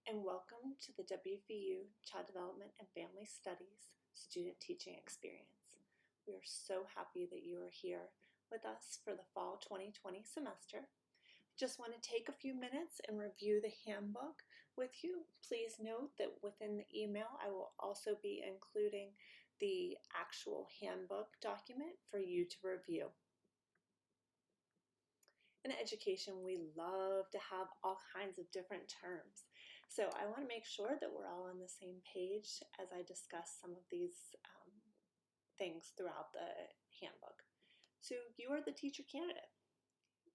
and welcome to the WVU Child Development and Family Studies Student Teaching Experience. We are so happy that you are here with us for the fall 2020 semester. Just want to take a few minutes and review the handbook with you. Please note that within the email I will also be including the actual handbook document for you to review. In education, we love to have all kinds of different terms. So I want to make sure that we're all on the same page as I discuss some of these things throughout the handbook. So you are the teacher candidate.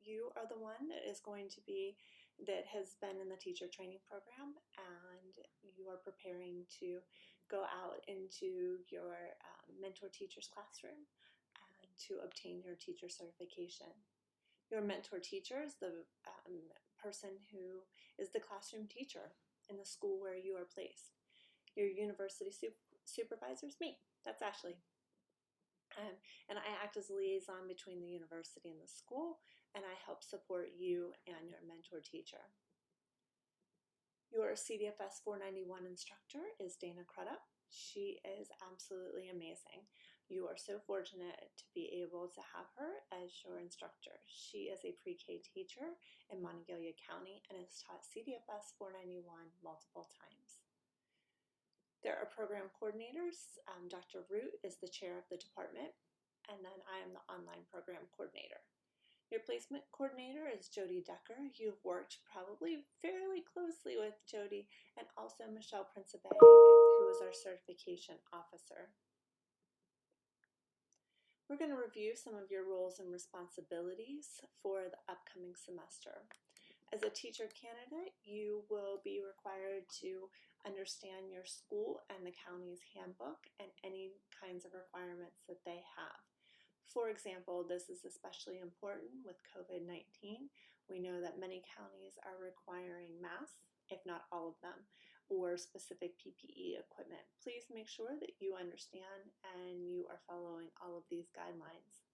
You are the one that has been in the teacher training program, and you are preparing to go out into your mentor teacher's classroom and to obtain your teacher certification. Your mentor teacher is the person who is the classroom teacher in the school where you are placed. Your university supervisor is me. That's Ashley. And I act as a liaison between the university and the school, and I help support you and your mentor teacher. Your CDFS 491 instructor is Dana Crudup. She is absolutely amazing. You are so fortunate to be able to have her as your instructor. She is a pre-K teacher in Monongalia County and has taught CDFS 491 multiple times. There are program coordinators. Dr. Root is the chair of the department, and then I am the online program coordinator. Your placement coordinator is Jody Decker. You've worked probably fairly closely with Jody and also Michelle Principe, who is our certification officer. We're going to review some of your roles and responsibilities for the upcoming semester. As a teacher candidate, you will be required to understand your school and the county's handbook and any kinds of requirements that they have. For example, this is especially important with COVID-19. We know that many counties are requiring masks, if not all of them, or specific PPE equipment. Please make sure that you understand and you are following all of these guidelines.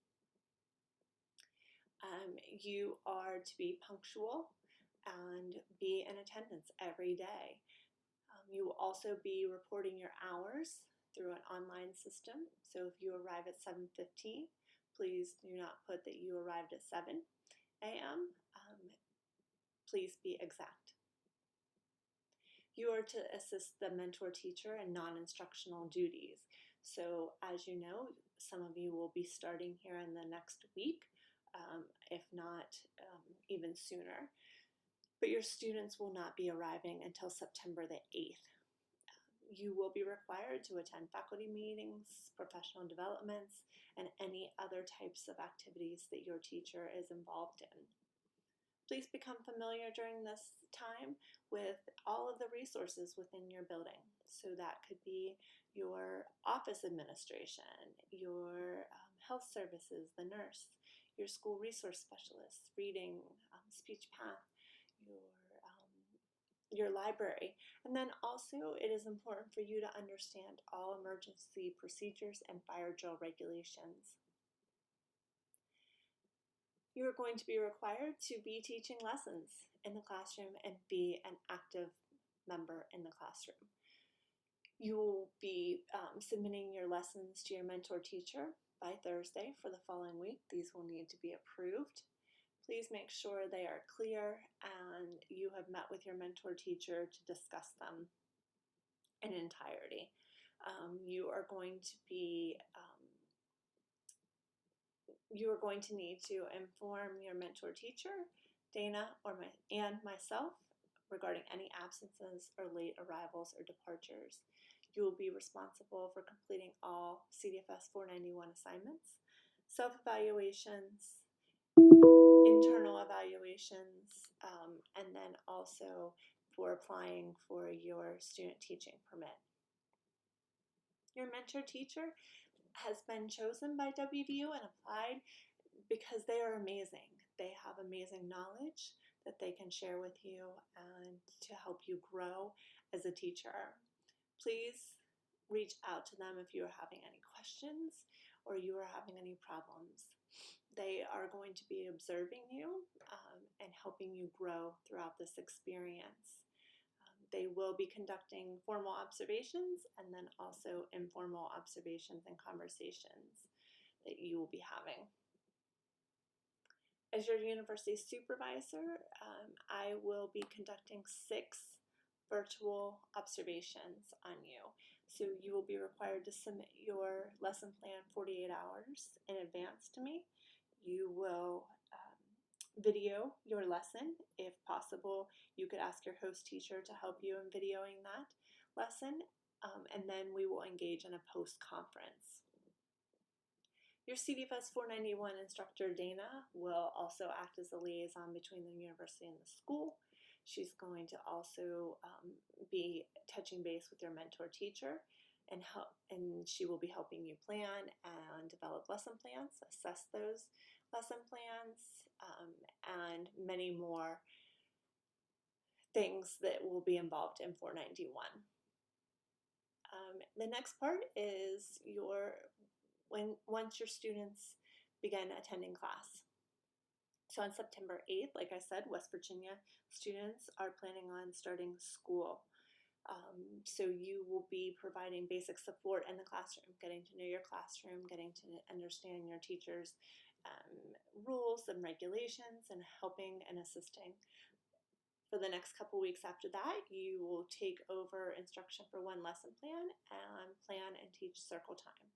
You are to be punctual and be in attendance every day. You will also be reporting your hours through an online system. So if you arrive at 7:15, please do not put that you arrived at 7 a.m. Please be exact. You are to assist the mentor teacher in non-instructional duties. So as you know, some of you will be starting here in the next week, if not even sooner. But your students will not be arriving until September the 8th. You will be required to attend faculty meetings, professional developments, and any other types of activities that your teacher is involved in. Please become familiar during this time with all of the resources within your building. So that could be your office administration, your health services, the nurse, your school resource specialist, reading, speech path, your library. And then also it is important for you to understand all emergency procedures and fire drill regulations. You are going to be required to be teaching lessons in the classroom and be an active member in the classroom. You will be submitting your lessons to your mentor teacher by Thursday for the following week. These will need to be approved. Please make sure they are clear and you have met with your mentor teacher to discuss them in entirety. You are going to need to inform your mentor teacher, Dana, and myself regarding any absences or late arrivals or departures. You will be responsible for completing all CDFS 491 assignments, self-evaluations, internal evaluations, and then also for applying for your student teaching permit. Your mentor teacher has been chosen by WVU and applied because they are amazing. They have amazing knowledge that they can share with you and to help you grow as a teacher. Please reach out to them if you are having any questions or you are having any problems. They are going to be observing you and helping you grow throughout this experience. They will be conducting formal observations and then also informal observations and conversations that you will be having. As your university supervisor, I will be conducting 6 virtual observations on you. So you will be required to submit your lesson plan 48 hours in advance to me. You will video your lesson. If possible, you could ask your host teacher to help you in videoing that lesson, and then we will engage in a post-conference. Your CDFS 491 instructor, Dana, will also act as a liaison between the university and the school. She's going to also be touching base with your mentor teacher, and she will be helping you plan and develop lesson plans, assess those lesson plans, and many more things that will be involved in 491. The next part is once your students begin attending class. So on September 8th, like I said, West Virginia students are planning on starting school. So you will be providing basic support in the classroom, getting to know your classroom, getting to understand your teachers' rules and regulations, and helping and assisting. For the next couple weeks after that, you will take over instruction for one lesson plan and plan and teach circle time.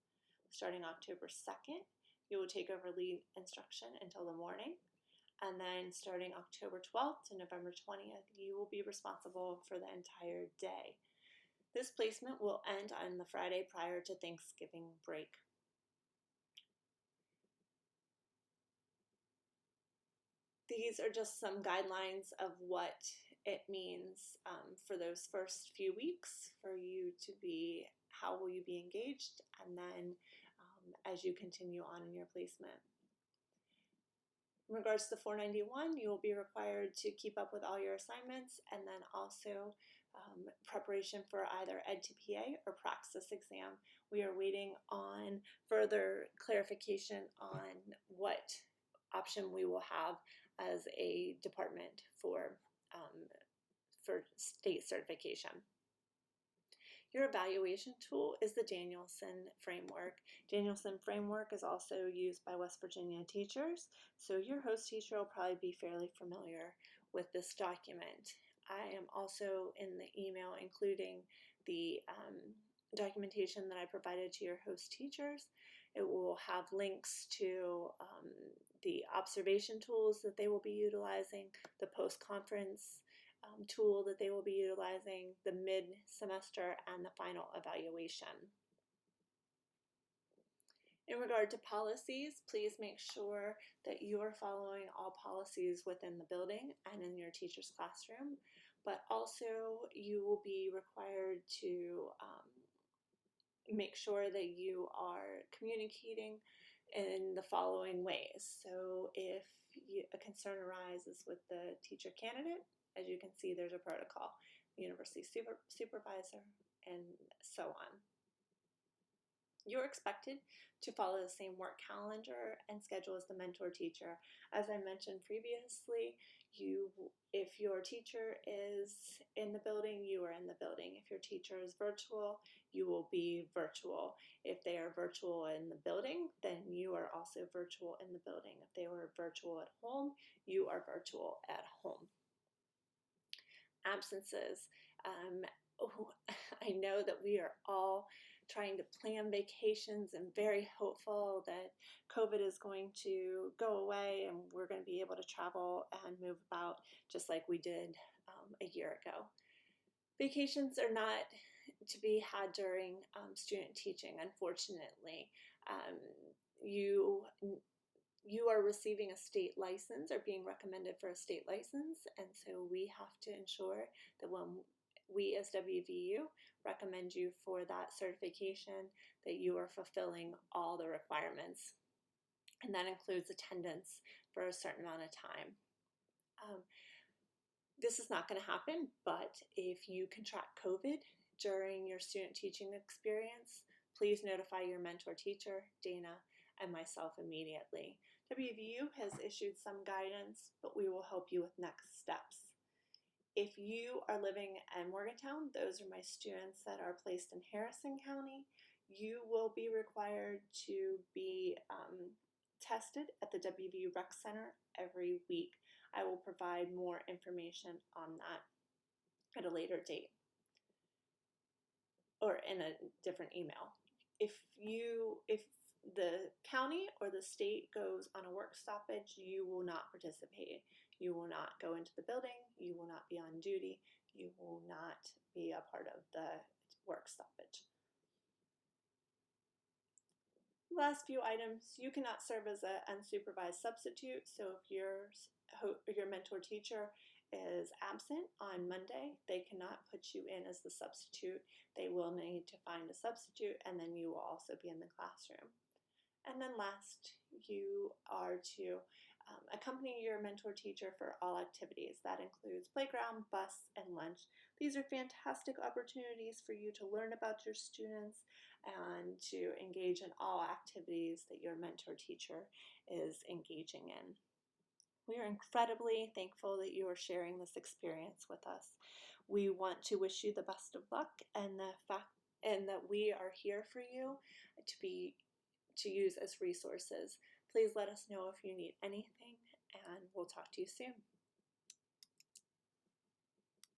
Starting October 2nd, you will take over lead instruction until the morning. And then starting October 12th to November 20th, you will be responsible for the entire day. This placement will end on the Friday prior to Thanksgiving break. These are just some guidelines of what it means for those first few weeks for you to be, how will you be engaged, and then as you continue on in your placement. In regards to 491, you will be required to keep up with all your assignments, and then also preparation for either EdTPA or Praxis exam. We are waiting on further clarification on what option we will have as a department for state certification. Your evaluation tool is the Danielson framework. Danielson framework is also used by West Virginia teachers, so your host teacher will probably be fairly familiar with this document. I am also in the email including the documentation that I provided to your host teachers. It will have links to the observation tools that they will be utilizing, the post-conference tool that they will be utilizing, the mid-semester, and the final evaluation. In regard to policies, please make sure that you are following all policies within the building and in your teacher's classroom, but also you will be required to make sure that you are communicating in the following ways. So if a concern arises with the teacher candidate, as you can see, there's a protocol, university supervisor, and so on. You're expected to follow the same work calendar and schedule as the mentor teacher. As I mentioned previously, if your teacher is in the building, you are in the building. If your teacher is virtual, you will be virtual. If they are virtual in the building, then you are also virtual in the building. If they were virtual at home, you are virtual at home. Absences. I know that we are all trying to plan vacations and very hopeful that COVID is going to go away and we're going to be able to travel and move about just like we did a year ago. Vacations are not to be had during student teaching, unfortunately. You are receiving a state license or being recommended for a state license, and so we have to ensure that when we as WVU recommend you for that certification, that you are fulfilling all the requirements, and that includes attendance for a certain amount of time. This is not going to happen, but if you contract COVID during your student teaching experience, please notify your mentor teacher, Dana, and myself immediately. WVU has issued some guidance, but we will help you with next steps. If you are living in Morgantown, those are my students that are placed in Harrison County. You will be required to be tested at the WVU Rec Center every week. I will provide more information on that at a later date or in a different email. If the county or the state goes on a work stoppage, you will not participate. You will not go into the building. You will not be on duty. You will not be a part of the work stoppage. Last few items, you cannot serve as an unsupervised substitute. So if your mentor teacher is absent on Monday, they cannot put you in as the substitute. They will need to find a substitute, and then you will also be in the classroom. And then last, you are to accompany your mentor teacher for all activities. That includes playground, bus, and lunch. These are fantastic opportunities for you to learn about your students and to engage in all activities that your mentor teacher is engaging in. We are incredibly thankful that you are sharing this experience with us. We want to wish you the best of luck and that we are here for you to use as resources. Please let us know if you need anything, and we'll talk to you soon.